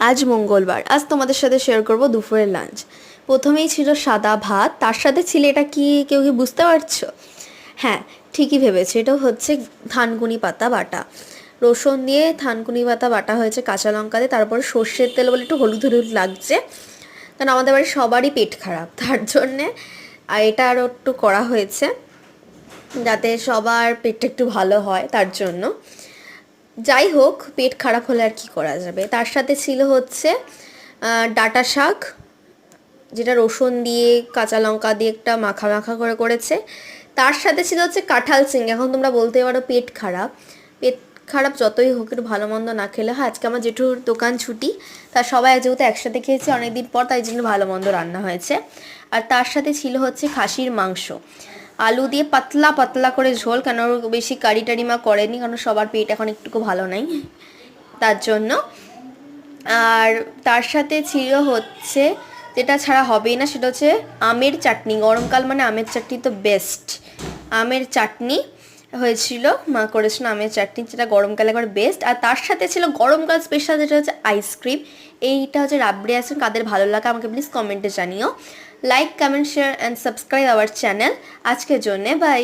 আজ মঙ্গলবার, আজ তোমাদের সাথে শেয়ার করব দুপুরের লাঞ্চ। প্রথমেই ছিল সাদা ভাত, তার সাথে ছিল এটা কি, কেউ কি বুঝতে পারছো? হ্যাঁ, ঠিকই ভেবেছো, এটা হচ্ছে থানকুনি পাতা বাটা। রসুন দিয়ে থানকুনি পাতা বাটা হয়েছে কাঁচা লঙ্কা দিয়ে, তারপরে সর্ষের তেল বলে একটু হলুদ হলুদ লাগছে, কারণ আমাদের বাড়ির সবারই পেট খারাপ, তার জন্যে আর এটা আরও একটু করা হয়েছে যাতে সবার পেটটা একটু ভালো হয়, তার জন্য। যাই হোক, পেট খারাপ হলে আর কি করা যাবে। তার সাথে ছিল হচ্ছে ডাঁটা শাক, যেটা রসুন দিয়ে কাঁচা লঙ্কা দিয়ে একটা মাখা মাখা করে করেছে। তার সাথে ছিল হচ্ছে কাঁঠাল চিংড়ি। এখন তোমরা বলতে পারো পেট খারাপ, পেট খারাপ যতই হোক একটু ভালো মন্দ না খেলে হয়। আজকে আমার জেঠুর দোকান ছুটি, তার সবাই যেহেতু একসাথে খেয়েছে অনেকদিন পর, তাই জন্য ভালো মন্দ রান্না হয়েছে। আর তার সাথে ছিল হচ্ছে খাসির মাংস, আলু দিয়ে পাতলা পাতলা করে ঝোল, কেন বেশি কারি টারি মা করেনি, কারণ সবার পেট এখন একটুকু ভালো নাই, তার জন্য। আর তার সাথে ছিল হচ্ছে, যেটা ছাড়া হবেই না, সেটা হচ্ছে আমের চাটনি। গরমকাল মানে আমের চাটনি তো বেস্ট। আমের চাটনি হয়েছিল, মা করেছিল আমের চাটনি, যেটা গরমকালে একবার বেস্ট। আর তার সাথে ছিল গরমকাল স্পেশাল, যেটা হচ্ছে আইসক্রিম। এইটা হচ্ছে রাবড়ি আইসক্রিম। কাদের ভালো লাগে আমাকে প্লিজ কমেন্টে জানিও। Like, comment, share and subscribe our channel. আজকের জন্যে বাই।